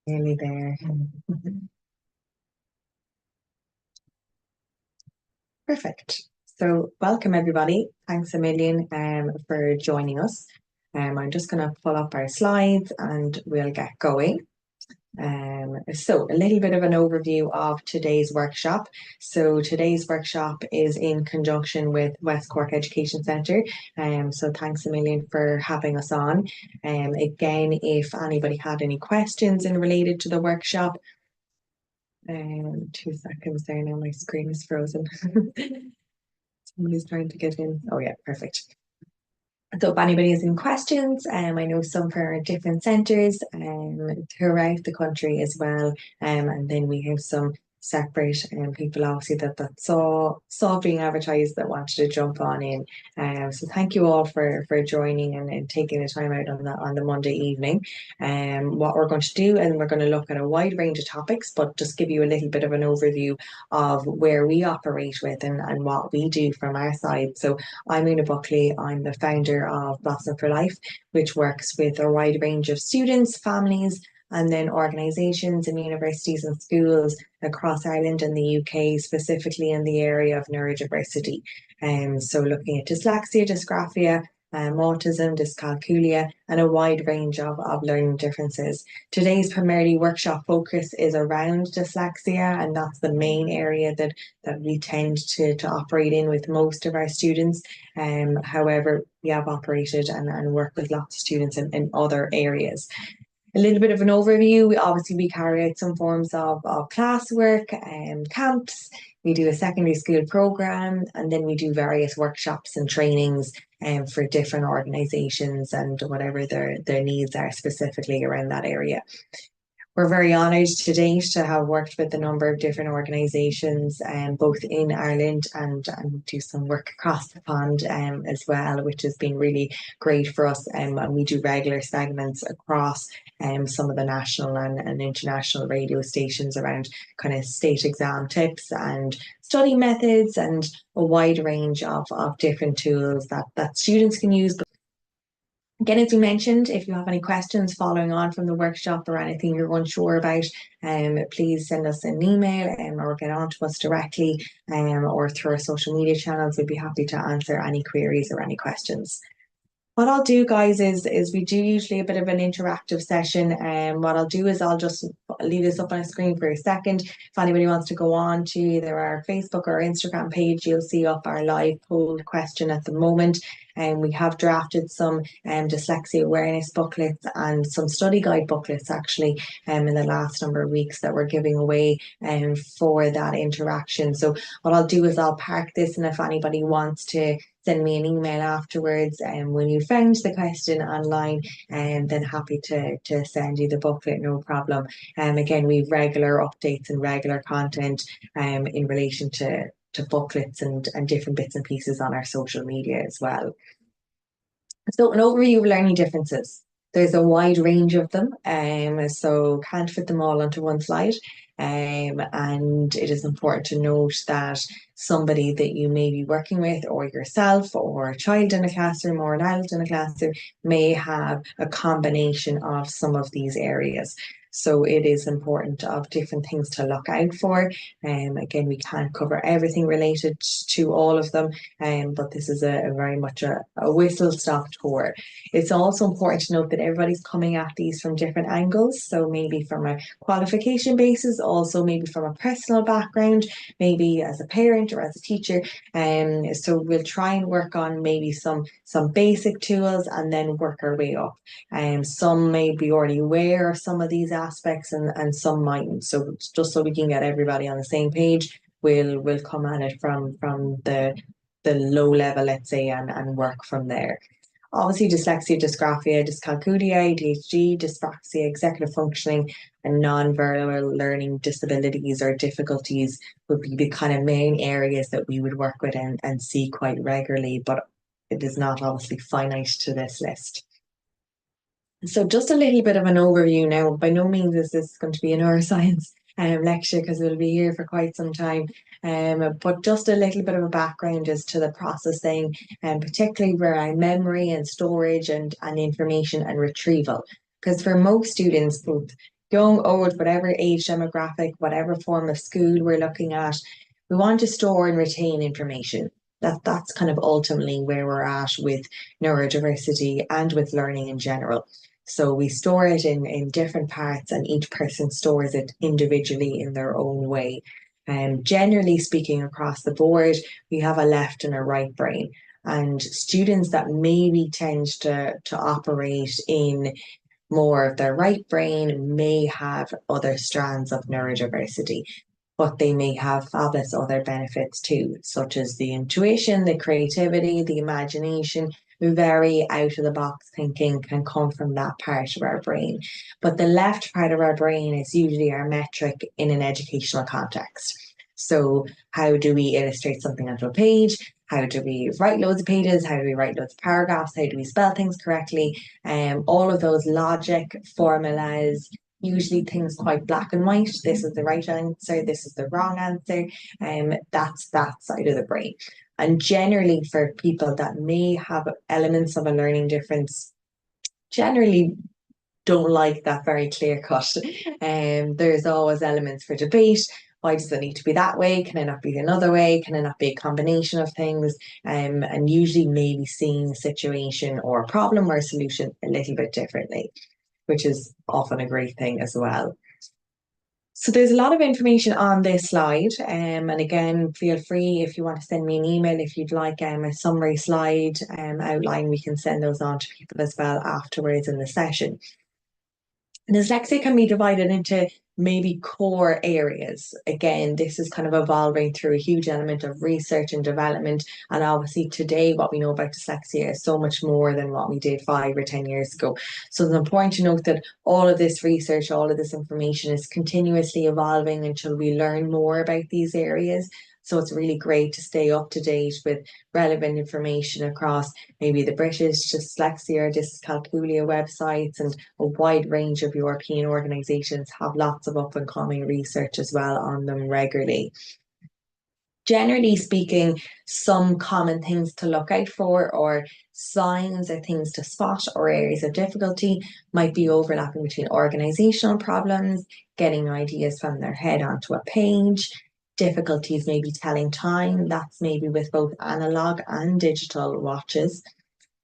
Nearly there. Perfect. So, welcome everybody. Thanks a million for joining us. I'm just going to pull up our slides and we'll get going. So a little bit of an overview of today's workshop. So today's workshop is in conjunction with West Cork Education Centre. So thanks a million for having us on. Again, if anybody had any questions in related to the workshop, 2 seconds there now, my screen is frozen. Somebody's trying to get in. Oh yeah, perfect. So if anybody has any questions, I know some for different centres throughout the country as well. And then we have some separate people obviously that saw being advertised that wanted to jump on in. So thank you all for joining and taking the time out on the Monday evening. What we're going to do, and we're going to look at a wide range of topics, but just give you a little bit of an overview of where we operate with and what we do from our side. So I'm Una Buckley. I'm the founder of Blossom for Life, which works with a wide range of students, families, and then organisations and universities and schools across Ireland and the UK, specifically in the area of neurodiversity. So looking at dyslexia, dysgraphia, autism, dyscalculia, and a wide range of learning differences. Today's primarily workshop focus is around dyslexia, and that's the main area that we tend to operate in with most of our students. However, we have operated and work with lots of students in other areas. A little bit of an overview. We carry out some forms of classwork and camps. We do a secondary school program, and then we do various workshops and trainings for different organisations and whatever their needs are specifically around that area. We're very honoured to date to have worked with a number of different organisations, both in Ireland and do some work across the pond as well, which has been really great for us. And we do regular segments across some of the national and international radio stations around kind of state exam tips and study methods and a wide range of different tools that students can use. Again, as we mentioned, if you have any questions following on from the workshop or anything you're unsure about, please send us an email or get on to us directly or through our social media channels. We'd be happy to answer any queries or any questions. What I'll do, guys, is we do usually a bit of an interactive session. And what I'll do is I'll just leave this up on a screen for a second. If anybody wants to go on to either our Facebook or Instagram page, you'll see up our live poll question at the moment. And we have drafted some dyslexia awareness booklets and some study guide booklets actually in the last number of weeks that we're giving away for that interaction. So what I'll do is I'll park this, and if anybody wants to send me an email afterwards and when you found the question online, and then happy to send you the booklet, no problem. Again, we've regular updates and regular content in relation to booklets and different bits and pieces on our social media as well. So an overview of learning differences. There's a wide range of them, so can't fit them all onto one slide. And it is important to note that somebody that you may be working with, or yourself, or a child in a classroom, or an adult in a classroom, may have a combination of some of these areas. So it is important of different things to look out for. Again, we can't cover everything related to all of them, but this is a very much a whistle-stop tour. It's also important to note that everybody's coming at these from different angles. So maybe from a qualification basis, also maybe from a personal background, maybe as a parent or as a teacher. So we'll try and work on maybe some basic tools and then work our way up. Some may be already aware of some of these aspects and some mightn't. So just so we can get everybody on the same page, we'll come at it from the low level, let's say, and work from there. Obviously, dyslexia, dysgraphia, dyscalculia, ADHD, dyspraxia, executive functioning, and non-verbal learning disabilities or difficulties would be the kind of main areas that we would work with and see quite regularly, but it is not obviously finite to this list. So just a little bit of an overview now. By no means is this going to be a neuroscience lecture, because we'll be here for quite some time. But just a little bit of a background as to the processing, and particularly around memory and storage and information and retrieval. Because for most students, both young, old, whatever age demographic, whatever form of school we're looking at, we want to store and retain information. That's kind of ultimately where we're at with neurodiversity and with learning in general. So we store it in different parts, and each person stores it individually in their own way. And generally speaking, across the board, we have a left and a right brain. And students that maybe tend to operate in more of their right brain may have other strands of neurodiversity, but they may have fabulous other benefits too, such as the intuition, the creativity, the imagination. Very out of the box thinking can come from that part of our brain. But the left part of our brain is usually our metric in an educational context. So, how do we illustrate something onto a page? How do we write loads of pages? How do we write loads of paragraphs? How do we spell things correctly? All of those logic, formulas, usually things quite black and white. This is the right answer, this is the wrong answer. That's that side of the brain. And generally for people that may have elements of a learning difference, generally don't like that very clear cut. There's always elements for debate. Why does it need to be that way? Can it not be another way? Can it not be a combination of things? And usually maybe seeing a situation or a problem or a solution a little bit differently, which is often a great thing as well. So there's a lot of information on this slide. And again, feel free if you want to send me an email if you'd like a summary slide outline, we can send those on to people as well afterwards in the session. Dyslexia can be divided into maybe core areas. Again, this is kind of evolving through a huge element of research and development. And obviously today, what we know about dyslexia is so much more than what we did 5 or 10 years ago. So it's important to note that all of this research, all of this information is continuously evolving until we learn more about these areas. So it's really great to stay up to date with relevant information across maybe the British Dyslexia or Dyscalculia websites, and a wide range of European organisations have lots of up and coming research as well on them regularly. Generally speaking, some common things to look out for or signs or things to spot or areas of difficulty might be overlapping between organisational problems, getting ideas from their head onto a page, difficulties maybe telling time, that's maybe with both analog and digital watches,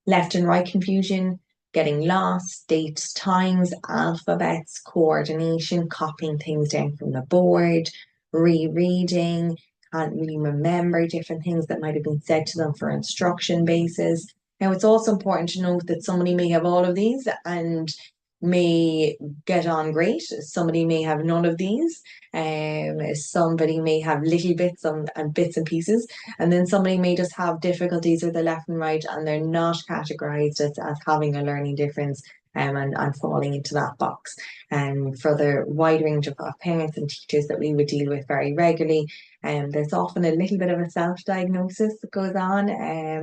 left and right confusion, getting lost, dates, times, alphabets, coordination, copying things down from the board, rereading, can't really remember different things that might have been said to them for instruction basis. Now, it's also important to note that somebody may have all of these and may get on great. Somebody may have none of these. Somebody may have little bits and bits and pieces, and then somebody may just have difficulties with the left and right, and they're not categorized as having a learning difference. And falling into that box. And for the wide range of parents and teachers that we would deal with very regularly, there's often a little bit of a self-diagnosis that goes on,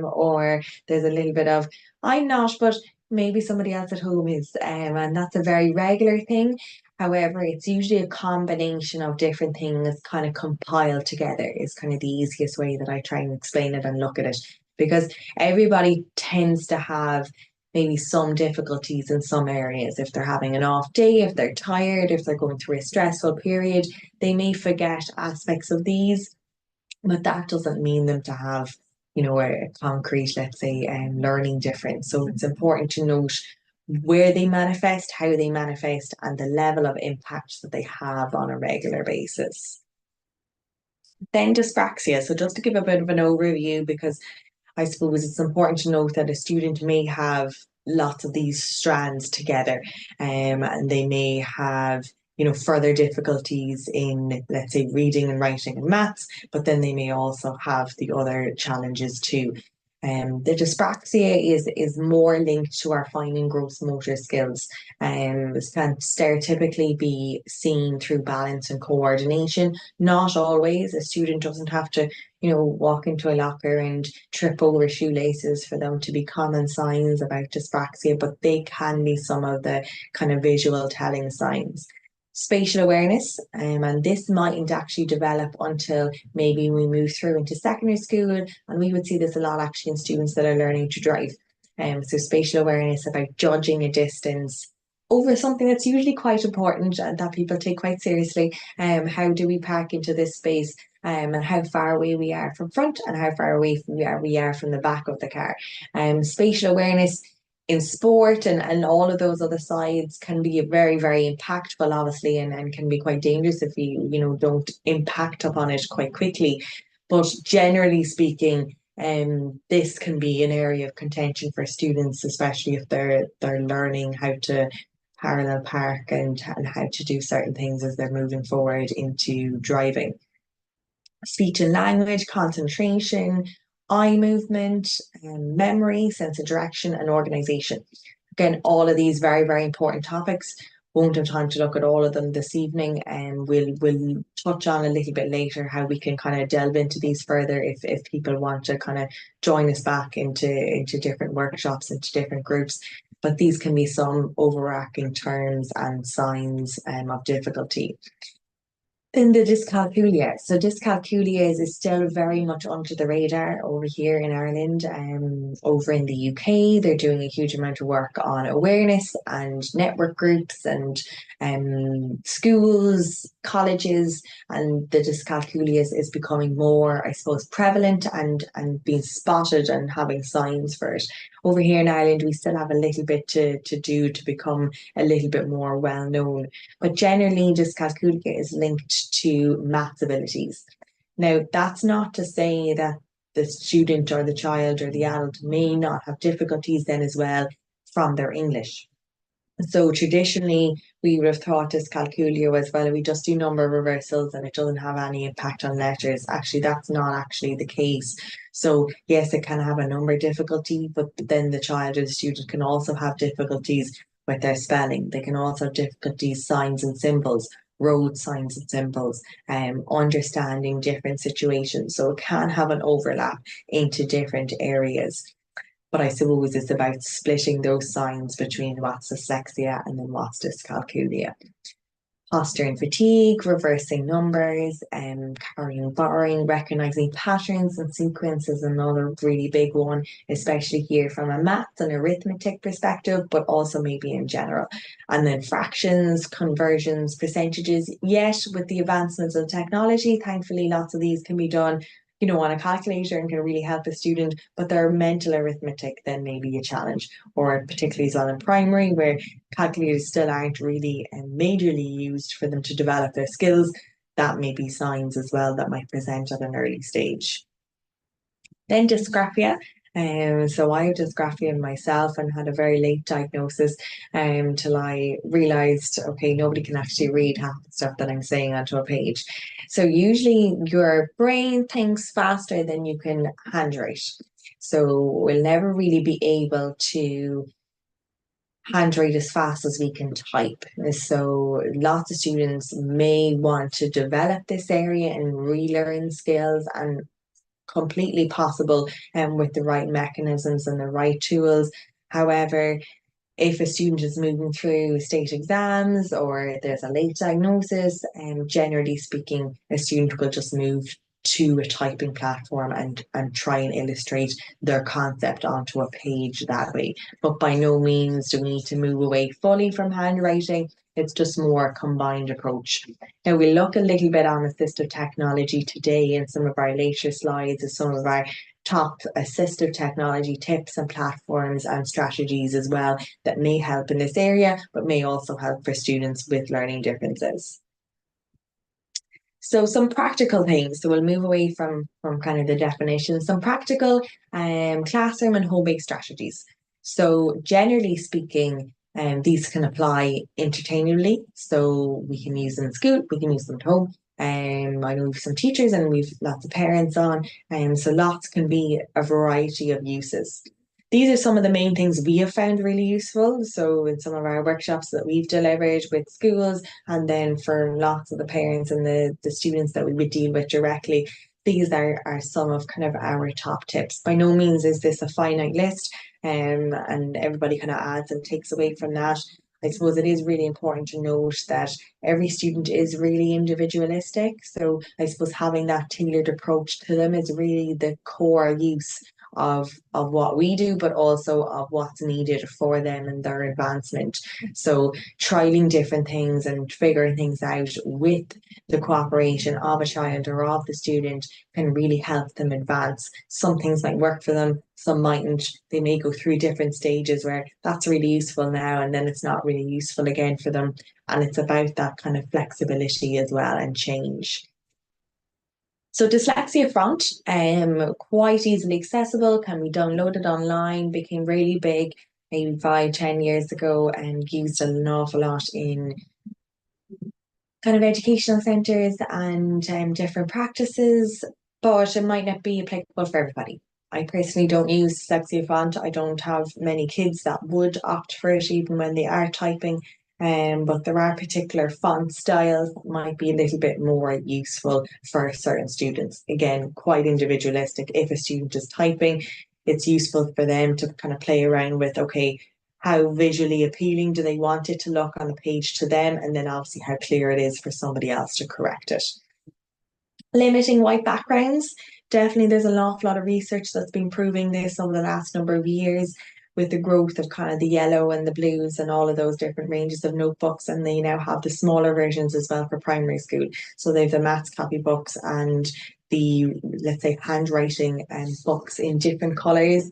or there's a little bit of, I'm not, but maybe somebody else at home is, and that's a very regular thing. However, it's usually a combination of different things kind of compiled together is kind of the easiest way that I try and explain it and look at it, because everybody tends to have maybe some difficulties in some areas. If they're having an off day, if they're tired, if they're going through a stressful period, they may forget aspects of these, but that doesn't mean them to have, a concrete, let's say, learning difference. So it's important to note where they manifest, how they manifest, and the level of impact that they have on a regular basis. Then dyspraxia. So just to give a bit of an overview, because I suppose it's important to note that a student may have lots of these strands together, and they may have, further difficulties in, let's say, reading and writing and maths, but then they may also have the other challenges too. The dyspraxia is more linked to our fine and gross motor skills. This can stereotypically be seen through balance and coordination. Not always. A student doesn't have to, walk into a locker and trip over shoelaces for them to be common signs about dyspraxia, but they can be some of the kind of visual telling signs. Spatial awareness, and this mightn't actually develop until maybe we move through into secondary school, and we would see this a lot actually in students that are learning to drive. So spatial awareness about judging a distance, over something that's usually quite important and that people take quite seriously. How do we park into this space? And how far away we are from front and how far away from we are from the back of the car. Spatial awareness in sport and all of those other sides can be very, very impactful, obviously, and can be quite dangerous if you don't impact upon it quite quickly. But generally speaking, this can be an area of contention for students, especially if they're learning how to parallel park and how to do certain things as they're moving forward into driving. Speech and language, concentration, eye movement, memory, sense of direction, and organization. Again, all of these very, very important topics. Won't have time to look at all of them this evening, and we'll touch on a little bit later how we can kind of delve into these further if people want to kind of join us back into different workshops, into different groups. But these can be some overarching terms and signs of difficulty. In the dyscalculia. So dyscalculia is still very much under the radar over here in Ireland. Over in the UK, they're doing a huge amount of work on awareness and network groups and schools, colleges, and the dyscalculia is becoming more, I suppose, prevalent and being spotted and having signs for it. Over here in Ireland, we still have a little bit to do to become a little bit more well known. But generally, dyscalculia is linked to maths abilities. Now, that's not to say that the student or the child or the adult may not have difficulties then as well from their English. So traditionally, we would have thought dyscalculia was, well, we just do number reversals and it doesn't have any impact on letters. Actually, that's not actually the case. So yes, it can have a number difficulty, but then the child or the student can also have difficulties with their spelling. They can also have difficulties, signs and symbols, road signs and symbols, understanding different situations. So it can have an overlap into different areas. But I suppose it's about splitting those signs between what's dyslexia and then what's dyscalculia. Posture and fatigue, reversing numbers, carrying, borrowing, recognizing patterns and sequences, another really big one, especially here from a maths and arithmetic perspective, but also maybe in general. And then fractions, conversions, percentages. Yet with the advancements of technology, thankfully, lots of these can be done on a calculator and can really help a student, but their mental arithmetic then may be a challenge, or particularly as well in primary, where calculators still aren't really majorly used for them to develop their skills. That may be signs as well that might present at an early stage. Then dysgraphia. So I have dysgraphia myself and had a very late diagnosis till I realized, okay, nobody can actually read half the stuff that I'm saying onto a page. So usually your brain thinks faster than you can handwrite. So we'll never really be able to handwrite as fast as we can type. So lots of students may want to develop this area and relearn skills, and completely possible with the right mechanisms and the right tools. However, if a student is moving through state exams or there's a late diagnosis, generally speaking, a student will just move to a typing platform and try and illustrate their concept onto a page that way. But by no means do we need to move away fully from handwriting. It's just more a combined approach. Now we'll look a little bit on assistive technology today in some of our later slides, as some of our top assistive technology tips and platforms and strategies as well that may help in this area, but may also help for students with learning differences. So some practical things. So we'll move away from kind of the definition. Some practical classroom and home-based strategies. So generally speaking, these can apply interchangeably. So we can use them in school, we can use them at home. I know we've some teachers and we've lots of parents on, so lots can be a variety of uses. These are some of the main things we have found really useful. So in some of our workshops that we've delivered with schools, and then for lots of the parents and the students that we would deal with directly, these are some of kind of our top tips. By no means is this a finite list, and everybody kind of adds and takes away from that. I suppose it is really important to note that every student is really individualistic. So I suppose having that tailored approach to them is really the core use of what we do, but also of what's needed for them and their advancement. So trialing different things and figuring things out with the cooperation of a child or of the student can really help them advance. Some things might work for them, some mightn't. They may go through different stages where that's really useful now and then it's not really useful again for them. And it's about that kind of flexibility as well and change. So Dyslexia Front, quite easily accessible, can be downloaded online, became really big maybe 5, 10 years ago and used an awful lot in kind of educational centres and different practices, but it might not be applicable for everybody. I personally don't use Dyslexia Font. I don't have many kids that would opt for it even when they are typing. But there are particular font styles that might be a little bit more useful for certain students. Again, quite individualistic. If a student is typing, it's useful for them to kind of play around with, okay, how visually appealing do they want it to look on the page to them, and then obviously how clear it is for somebody else to correct it. Limiting white backgrounds. Definitely there's an awful lot of research that's been proving this over the last number of years with the growth of kind of the yellow and the blues and all of those different ranges of notebooks. And they now have the smaller versions as well for primary school. So they have the maths copybooks and the, let's say, handwriting books in different colours,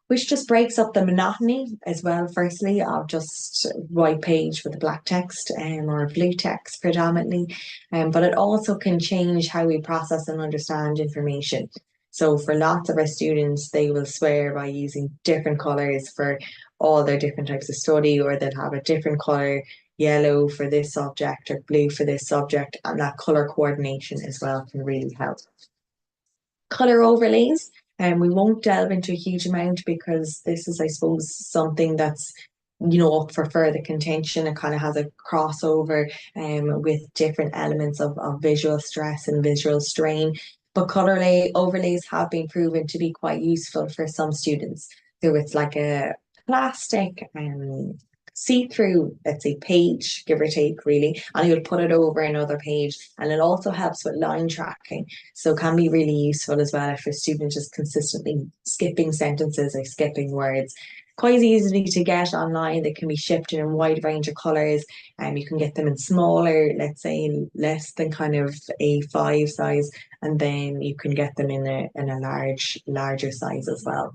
which just breaks up the monotony as well, firstly, of just white page with a black text or blue text predominantly. But it also can change how we process and understand information. So for lots of our students, they will swear by using different colours for all their different types of study, or they'll have a different colour, yellow for this subject or blue for this subject, and that colour coordination as well can really help. Colour overlays. And we won't delve into a huge amount because this is, I suppose, something that's, up for further contention. It kind of has a crossover with different elements of visual stress and visual strain. But overlays have been proven to be quite useful for some students. So it's like a plastic see-through, let's say, page, give or take, really, and you'll put it over another page. And it also helps with line tracking. So it can be really useful as well if a student is consistently skipping sentences or skipping words. Quite easily to get online. They can be shipped in a wide range of colours, and you can get them in smaller, let's say in less than kind of A5 size, and then you can get them in a larger size as well.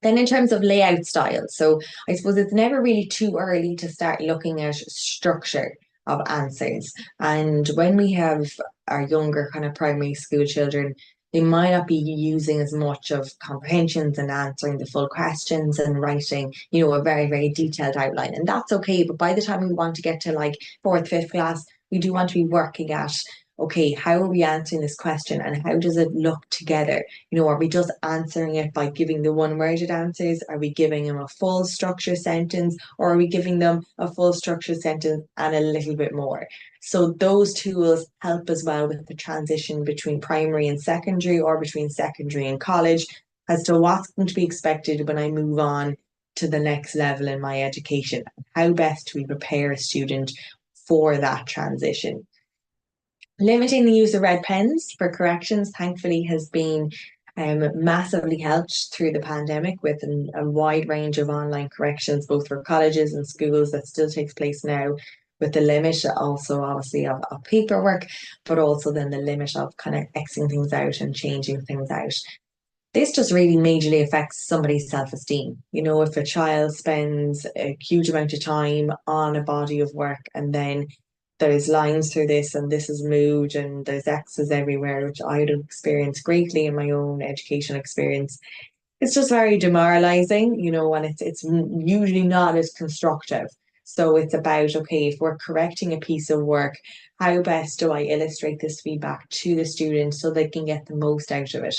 Then in terms of layout style, so I suppose it's never really too early to start looking at structure of answers. And when we have our younger kind of primary school children, they might not be using as much of comprehensions and answering the full questions and writing, a very, very detailed outline. And that's okay. But by the time we want to get to like fourth, fifth class, we do want to be working at, okay, how are we answering this question and how does it look together? Are we just answering it by giving the one-worded answers? Are we giving them a full structure sentence, or are we giving them a full structure sentence and a little bit more? So those tools help as well with the transition between primary and secondary, or between secondary and college, as to what's going to be expected when I move on to the next level in my education. How best do we prepare a student for that transition? Limiting the use of red pens for corrections, thankfully, has been massively helped through the pandemic with a wide range of online corrections, both for colleges and schools, that still takes place now, with the limit also obviously of paperwork, but also then the limit of kind of Xing things out and changing things out. This just really majorly affects somebody's self-esteem. If a child spends a huge amount of time on a body of work and then there's lines through this and this is moved and there's X's everywhere, which I would experience greatly in my own educational experience. It's just very demoralizing, and it's usually not as constructive. So it's about, okay, if we're correcting a piece of work, how best do I illustrate this feedback to the student so they can get the most out of it?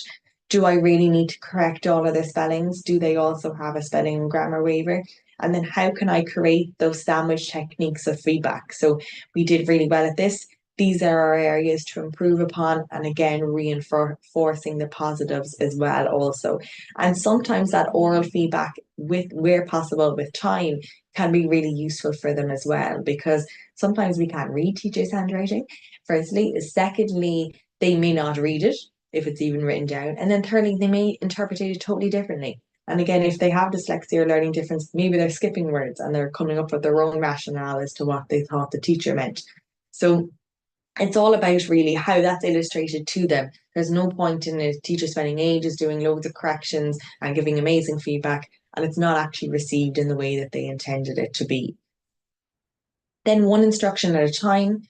Do I really need to correct all of their spellings? Do they also have a spelling and grammar waiver? And then how can I create those sandwich techniques of feedback? So we did really well at this. These are our areas to improve upon, and again, reinforcing the positives as well also. And sometimes that oral feedback, where possible with time, can be really useful for them as well, because sometimes we can't read teachers' handwriting, firstly. Secondly, they may not read it. if it's even written down. And then thirdly, they may interpret it totally differently. And again, if they have dyslexia or learning difference, maybe they're skipping words and they're coming up with their own rationale as to what they thought the teacher meant. So it's all about really how that's illustrated to them. There's no point in a teacher spending ages doing loads of corrections and giving amazing feedback, and it's not actually received in the way that they intended it to be. Then one instruction at a time,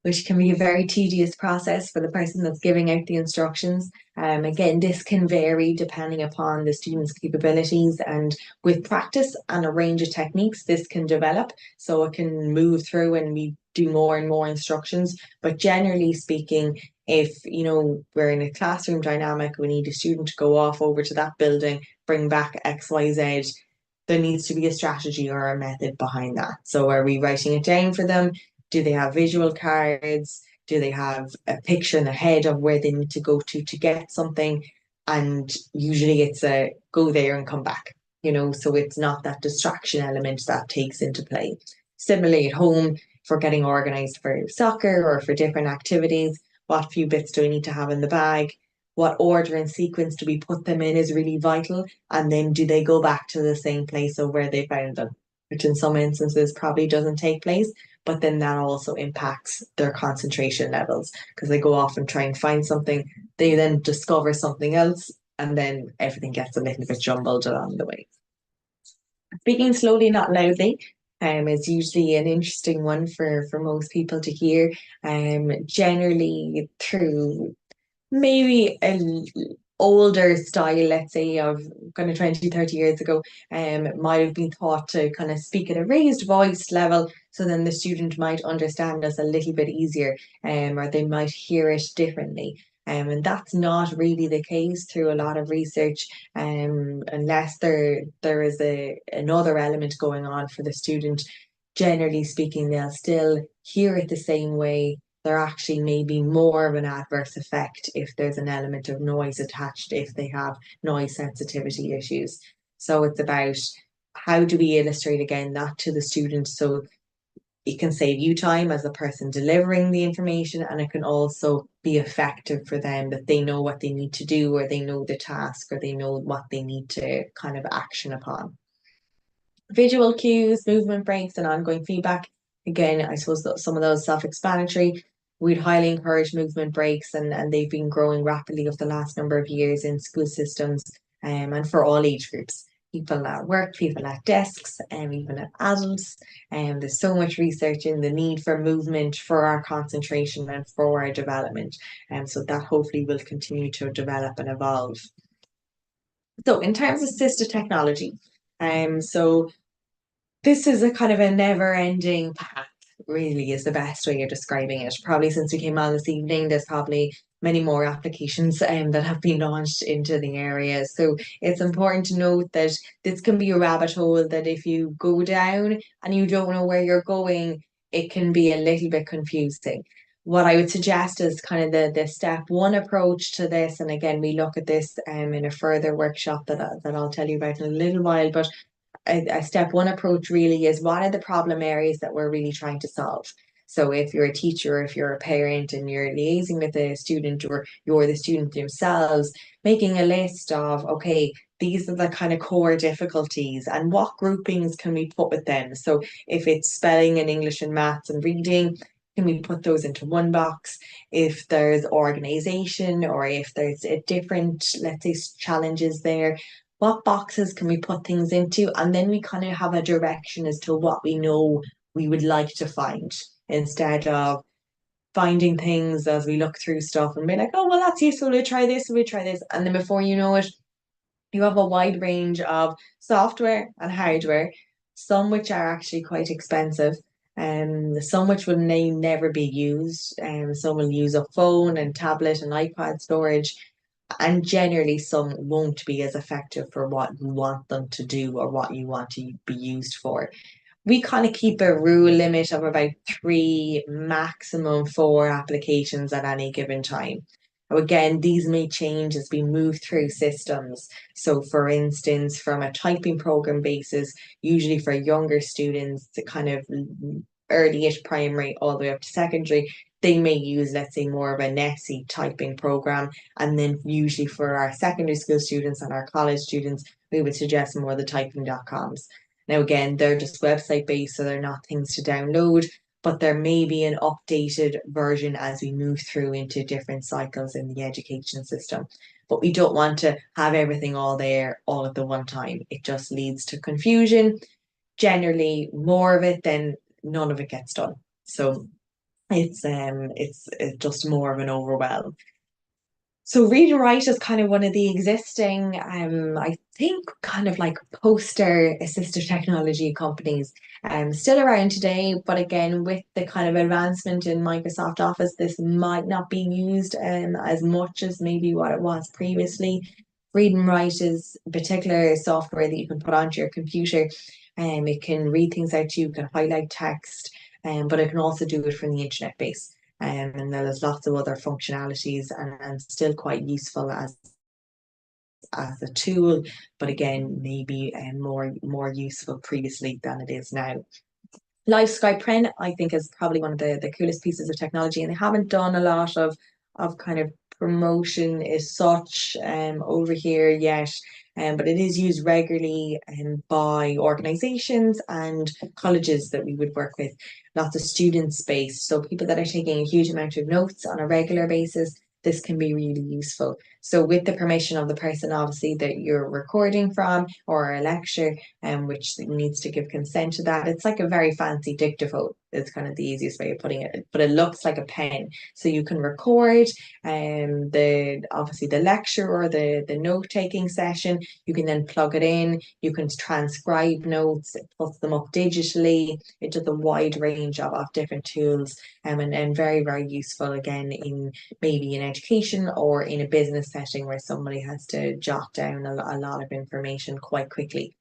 which can be a very tedious process for the person that's giving out the instructions. Again, this can vary depending upon the student's capabilities, and with practice and a range of techniques, this can develop. So it can move through and we do more and more instructions. But generally speaking, if we're in a classroom dynamic, we need a student to go off over to that building, bring back XYZ. There needs to be a strategy or a method behind that. So are we writing it down for them? Do they have visual cards? Do they have a picture in their head of where they need to go to get something? And usually it's a go there and come back, so it's not that distraction element that takes into play. Similarly, at home, if we're getting organized for soccer or for different activities, what few bits do we need to have in the bag? What order and sequence do we put them in is really vital. And then do they go back to the same place of where they found them? Which in some instances probably doesn't take place, but then that also impacts their concentration levels because they go off and try and find something. They then discover something else, and then everything gets a little bit jumbled along the way. Speaking slowly, not loudly, is usually an interesting one for most people to hear. Generally through maybe an older style, let's say, of kind of 20, 30 years ago, it might have been thought to kind of speak at a raised voice level, so then the student might understand us a little bit easier, or they might hear it differently. And that's not really the case through a lot of research, unless there is another element going on for the student. Generally speaking, they'll still hear it the same way. There actually may be more of an adverse effect if there's an element of noise attached, if they have noise sensitivity issues. So it's about how do we illustrate again that to the student so it can save you time as the person delivering the information, and it can also be effective for them, that they know what they need to do, or they know the task, or they know what they need to kind of action upon. Visual cues, movement breaks, and ongoing feedback. Again, I suppose some of those self-explanatory. We'd highly encourage movement breaks, and they've been growing rapidly over the last number of years in school systems, and for all age groups. People at work, people at desks, and even at adults. And there's so much research in the need for movement for our concentration and for our development. And so that hopefully will continue to develop and evolve. So in terms of assistive technology, so this is a kind of a never-ending path, really, is the best way of describing it. Probably since we came on this evening, there's probably many more applications that have been launched into the area. So it's important to note that this can be a rabbit hole that if you go down and you don't know where you're going, it can be a little bit confusing. What I would suggest is kind of the step one approach to this. And again, we look at this in a further workshop that I'll tell you about in a little while. But a step one approach really is, what are the problem areas that we're really trying to solve? So if you're a teacher, if you're a parent and you're liaising with a student, or you're the student themselves, making a list of, okay, these are the kind of core difficulties and what groupings can we put with them? So if it's spelling and English and maths and reading, can we put those into one box? If there's organization, or if there's a different, let's say, challenges there, what boxes can we put things into? And then we kind of have a direction as to what we know we would like to find, instead of finding things as we look through stuff and be like, oh, well, that's useful, we'll try this, we'll try this. And then before you know it, you have a wide range of software and hardware, some which are actually quite expensive, and some which will never be used, and some will use a phone and tablet and iPad storage, and generally some won't be as effective for what you want them to do or what you want to be used for. We kind of keep a rule limit of about 3, maximum 4 applications at any given time. Now, again, these may change as we move through systems. So for instance, from a typing program basis, usually for younger students, the kind of early-ish primary all the way up to secondary, they may use, let's say, more of a NESI typing program. And then usually for our secondary school students and our college students, we would suggest more of the typing.coms. Now, again, they're just website based, so they're not things to download, but there may be an updated version as we move through into different cycles in the education system. But we don't want to have everything all there all at the one time. It just leads to confusion. Generally, more of it, then none of it gets done. So it's just more of an overwhelm. So read and write is kind of one of the existing, I think, kind of like poster assistive technology companies, still around today. But again, with the kind of advancement in Microsoft Office, this might not be used as much as maybe what it was previously. Read and write is particular software that you can put onto your computer, and it can read things out to you, can highlight text, but it can also do it from the internet base. And there's lots of other functionalities, and still quite useful as a tool, but again, maybe more useful previously than it is now. Live Skype Print, I think, is probably one of the coolest pieces of technology, and they haven't done a lot of kind of promotion as such over here yet. But it is used regularly by organizations and colleges that we would work with, lots of student space. So people that are taking a huge amount of notes on a regular basis, this can be really useful. So with the permission of the person, obviously, that you're recording from, or a lecture, which needs to give consent to that. It's like a very fancy dictaphone. It's kind of the easiest way of putting it, but it looks like a pen. So you can record the obviously the lecture or the note-taking session. You can then plug it in. You can transcribe notes, it puts them up digitally. It does a wide range of different tools, and very, very useful again in maybe in education or in a business setting where somebody has to jot down a lot of information quite quickly.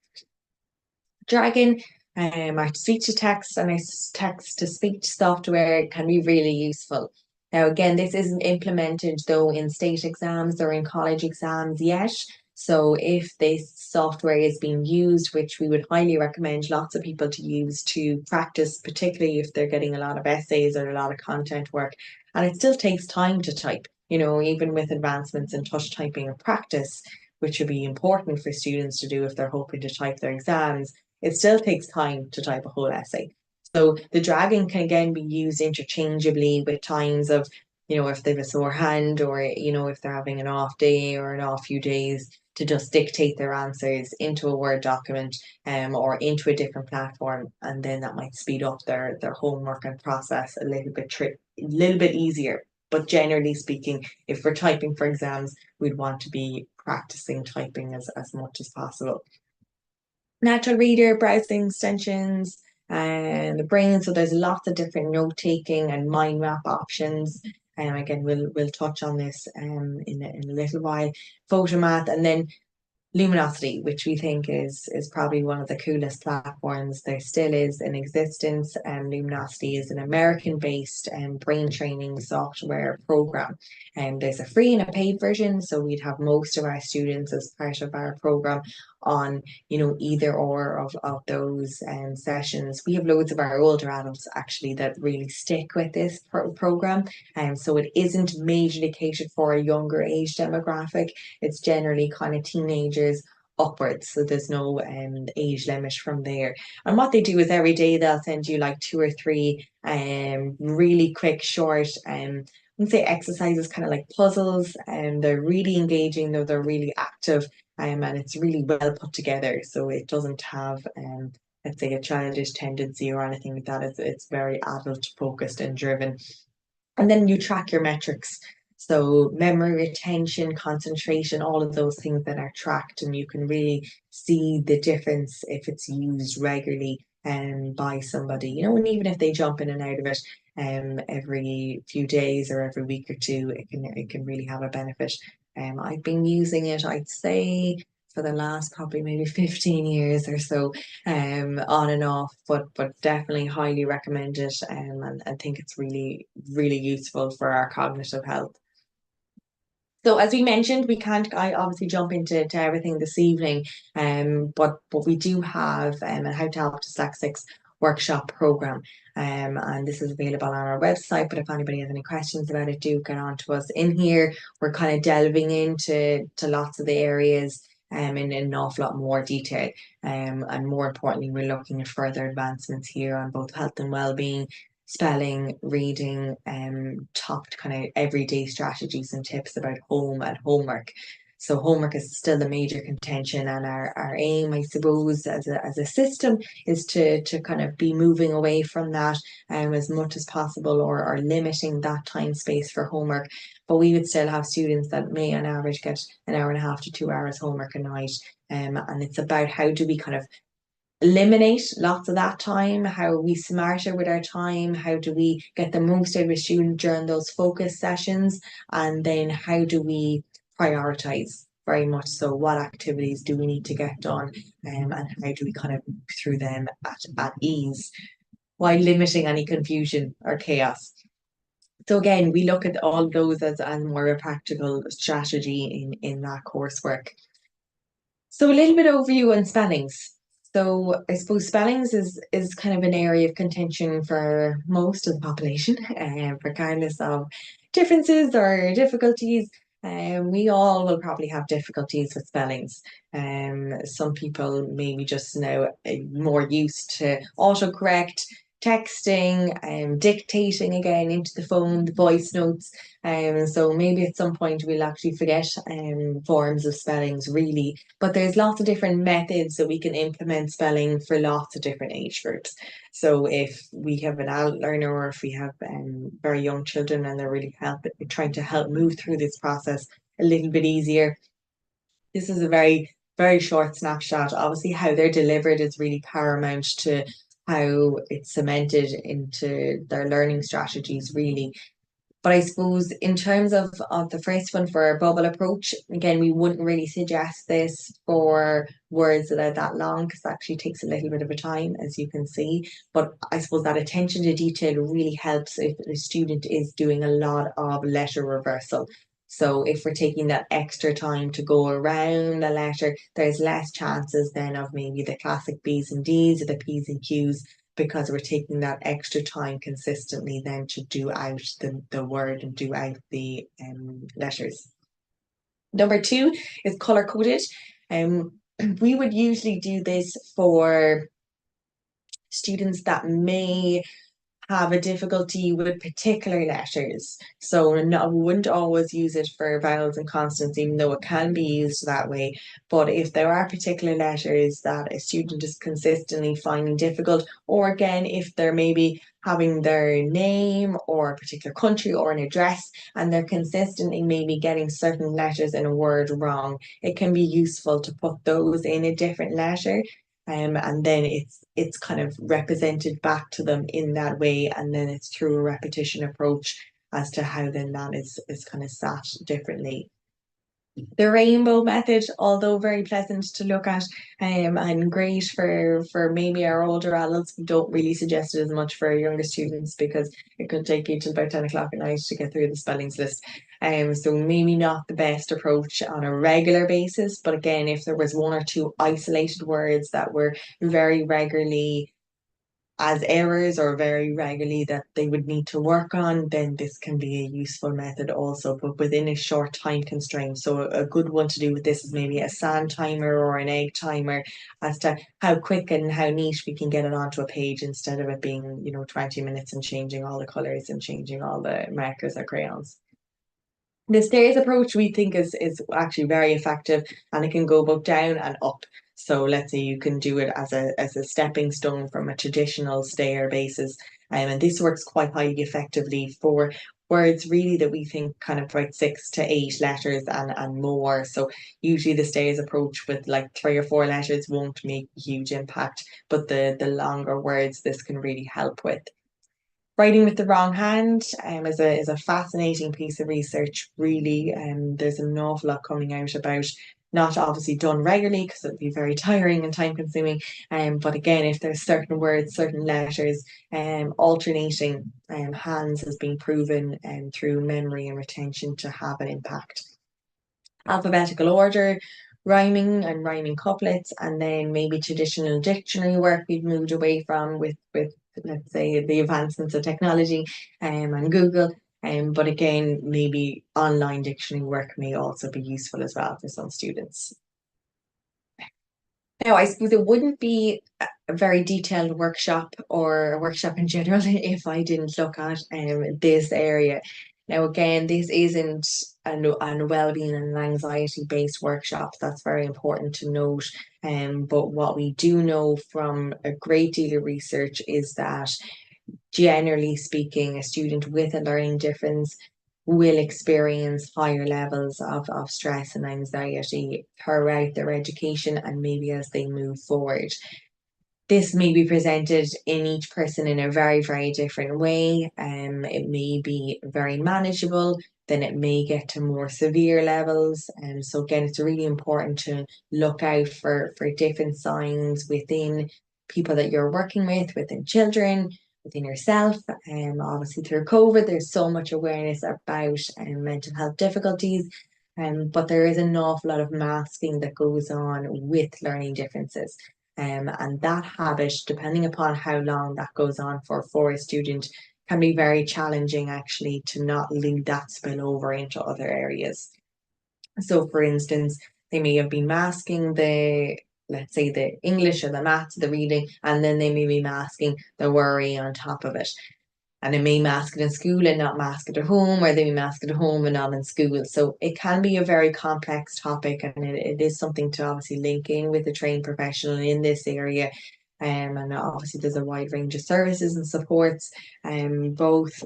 Dragon, our speech to text and our text to speech software can be really useful. Now, again, this isn't implemented though in state exams or in college exams yet. So if this software is being used, which we would highly recommend lots of people to use to practice, particularly if they're getting a lot of essays or a lot of content work, and it still takes time to type, even with advancements in touch typing and practice, which would be important for students to do if they're hoping to type their exams, it still takes time to type a whole essay. So the dragon can again be used interchangeably with times of, if they have a sore hand, or, if they're having an off day or an off few days, to just dictate their answers into a Word document or into a different platform. And then that might speed up their homework and process a little bit easier. But generally speaking, if we're typing for exams, we'd want to be practicing typing as much as possible. Natural reader, browsing extensions, and the brain. So there's lots of different note-taking and mind map options. And again, we'll touch on this in a little while. Photomath, and then Luminosity, which we think is probably one of the coolest platforms there still is in existence. Luminosity is an American-based brain training software program. And there's a free and a paid version. So we'd have most of our students as part of our program on, either or of those sessions. We have loads of our older adults actually that really stick with this program. So it isn't majorly catered for a younger age demographic. It's generally kind of teenagers upwards, so there's no age limit from there. And what they do is every day they'll send you like 2 or 3 really quick, short I would say exercises, kind of like puzzles, and they're really engaging, though they're really active, and it's really well put together. So it doesn't have let's say a childish tendency or anything like that. It's very adult focused and driven. And then you track your metrics. So memory retention, concentration, all of those things that are tracked, and you can really see the difference if it's used regularly by somebody, and even if they jump in and out of it every few days or every week or two, it can really have a benefit. I've been using it, I'd say, for the last probably maybe 15 years or so, on and off, but definitely highly recommend it, and I think it's really, really useful for our cognitive health. So as we mentioned, we can't I obviously jump into everything this evening, but we do have and how to help dyslexics workshop program. And this is available on our website, but if anybody has any questions about it, do get on to us. In here, we're kind of delving into lots of the areas in an awful lot more detail. And more importantly, we're looking at further advancements here on both health and well-being, spelling, reading, top kind of everyday strategies and tips about home and homework. So homework is still a major contention, and our aim, I suppose, as a system is to kind of be moving away from that as much as possible, or limiting that time space for homework. But we would still have students that may on average get an hour and a half to 2 hours homework a night. And it's about how do we kind of eliminate lots of that time, how are we smarter with our time, how do we get the most out of a student during those focus sessions, and then how do we prioritize very much so what activities do we need to get done, and how do we kind of move through them at ease while limiting any confusion or chaos. So again, we look at all those as more a practical strategy in that coursework. So a little bit overview on spellings. So I suppose spellings is kind of an area of contention for most of the population, regardless of differences or difficulties. We all will probably have difficulties with spellings. Some people maybe just now more used to autocorrect, texting, dictating again into the phone, the voice notes. So maybe at some point we'll actually forget forms of spellings really. But there's lots of different methods that we can implement spelling for lots of different age groups. So if we have an adult learner, or if we have very young children and they're really trying to help move through this process a little bit easier, this is a very, very short snapshot. Obviously, how they're delivered is really paramount to how it's cemented into their learning strategies, really. But I suppose in terms of the first one for our bubble approach, again, we wouldn't really suggest this for words that are that long, because it actually takes a little bit of a time, as you can see. But I suppose that attention to detail really helps if the student is doing a lot of letter reversal. So if we're taking that extra time to go around the letter, there's less chances then of maybe the classic B's and D's or the P's and Q's, because we're taking that extra time consistently then to do out the word and do out the letters. Number 2 is color coded. We would usually do this for students that may have a difficulty with particular letters. So no, we wouldn't always use it for vowels and consonants, even though it can be used that way. But if there are particular letters that a student is consistently finding difficult, or again, if they're maybe having their name or a particular country or an address, and they're consistently maybe getting certain letters in a word wrong, it can be useful to put those in a different letter. And then it's kind of represented back to them in that way, and then it's through a repetition approach as to how then that is kind of sat differently. The rainbow method, although very pleasant to look at, and great for maybe our older adults, we don't really suggest it as much for our younger students, because it could take you till about 10 o'clock at night to get through the spellings list. So maybe not the best approach on a regular basis, but again, if there was one or two isolated words that were very regularly as errors, or very regularly that they would need to work on, then this can be a useful method also, but within a short time constraint. So a good one to do with this is maybe a sand timer or an egg timer, as to how quick and how neat we can get it onto a page, instead of it being 20 minutes and changing all the colors and changing all the markers or crayons. The stairs approach we think is actually very effective, and it can go both down and up. So let's say you can do it as a stepping stone from a traditional stair basis. And this works quite highly effectively for words really that we think kind of about 6 to 8 letters and more. So usually the stairs approach with like 3 or 4 letters won't make a huge impact, but the longer words this can really help with. Writing with the wrong hand is a fascinating piece of research, really. There's an awful lot coming out about, not obviously done regularly because it would be very tiring and time consuming. But again, if there's certain words, certain letters, alternating hands has been proven through memory and retention to have an impact. Alphabetical order, rhyming and rhyming couplets, and then maybe traditional dictionary work we've moved away from with let's say the advancements of technology and Google. But again, maybe online dictionary work may also be useful as well for some students. Now, I suppose it wouldn't be a very detailed workshop or a workshop in general if I didn't look at this area. Now, again, this isn't a well-being and anxiety-based workshop. That's very important to note. But what we do know from a great deal of research is that, generally speaking, a student with a learning difference will experience higher levels of stress and anxiety throughout their education and maybe as they move forward. This may be presented in each person in a very, very different way. It may be very manageable, then it may get to more severe levels. And so again, it's really important to look out for different signs within people that you're working with, within children, within yourself. Obviously through COVID, there's so much awareness about mental health difficulties. But there is an awful lot of masking that goes on with learning differences. And that habit, depending upon how long that goes on for a student, can be very challenging actually to not leave that spill over into other areas. So, for instance, they may have been masking let's say, the English or the maths, the reading, and then they may be masking the worry on top of it. And they may mask it in school and not mask it at home, or they may mask it at home and not in school. So it can be a very complex topic, and it is something to obviously link in with a trained professional in this area. And obviously there's a wide range of services and supports, both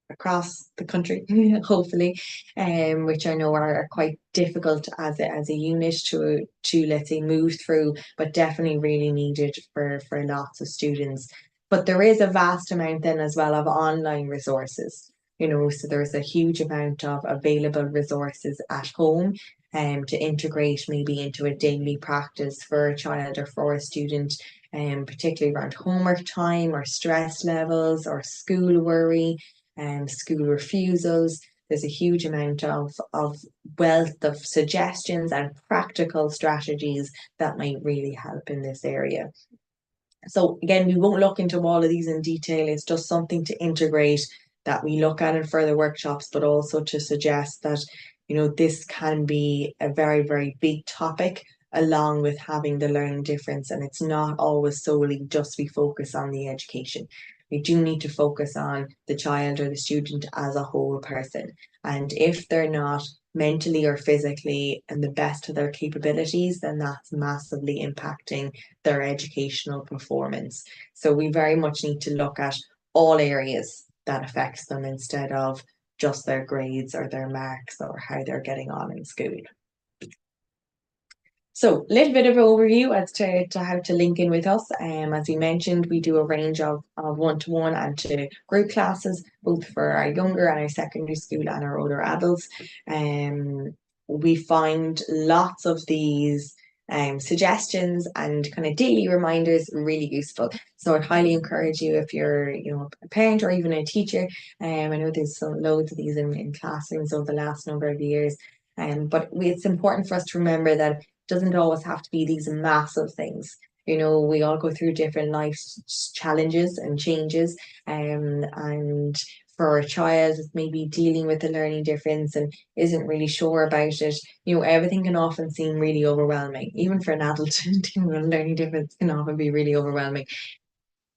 across the country, hopefully, which I know are quite difficult as a unit to let's say move through, but definitely really needed for lots of students. But there is a vast amount then as well of online resources, so there's a huge amount of available resources at home to integrate maybe into a daily practice for a child or for a student, particularly around homework time or stress levels or school worry and school refusals. There's a huge amount of wealth of suggestions and practical strategies that might really help in this area. So again, we won't look into all of these in detail. It's just something to integrate that we look at in further workshops, but also to suggest that, this can be a very, very big topic along with having the learning difference. And it's not always solely just we focus on the education. We do need to focus on the child or the student as a whole person. And if they're not mentally or physically in the best of their capabilities, then that's massively impacting their educational performance. So we very much need to look at all areas that affects them instead of just their grades or their marks or how they're getting on in school. So a little bit of overview as to how to link in with us. As we mentioned, we do a range of one-to-one and to group classes, both for our younger and our secondary school and our older adults. We find lots of these suggestions and kind of daily reminders really useful. So I'd highly encourage you, if you're a parent or even a teacher. I know there's loads of these in classrooms over the last number of years. But it's important for us to remember that doesn't always have to be these massive things. We all go through different life challenges and changes. And for a child, maybe dealing with a learning difference and isn't really sure about it, everything can often seem really overwhelming. Even for an adult, dealing with a learning difference can often be really overwhelming.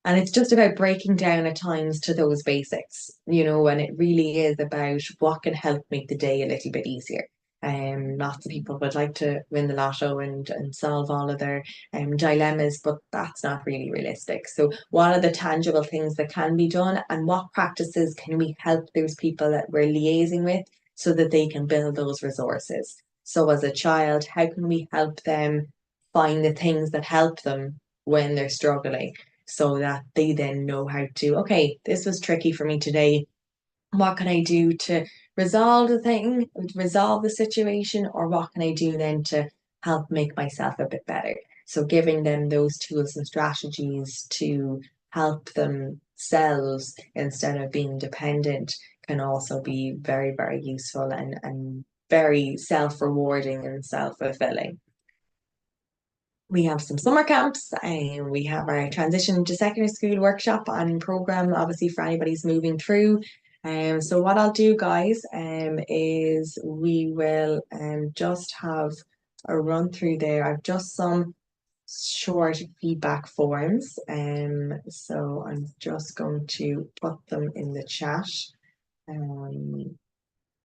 And it's just about breaking down at times to those basics, and it really is about what can help make the day a little bit easier. Lots of people would like to win the lotto and solve all of their dilemmas, but that's not really realistic. So what are the tangible things that can be done, and what practices can we help those people that we're liaising with so that they can build those resources? So as a child, how can we help them find the things that help them when they're struggling, so that they then know how to, okay, this was tricky for me today. What can I do to resolve the situation, or what can I do then to help make myself a bit better? So giving them those tools and strategies to help themselves instead of being dependent can also be very, very useful and very self-rewarding and self-fulfilling. We have some summer camps, and we have our transition to secondary school workshop on program, obviously for anybody who's moving through. So what I'll do, guys, is we will just have a run through there. I've just some short feedback forms. So I'm just going to put them in the chat.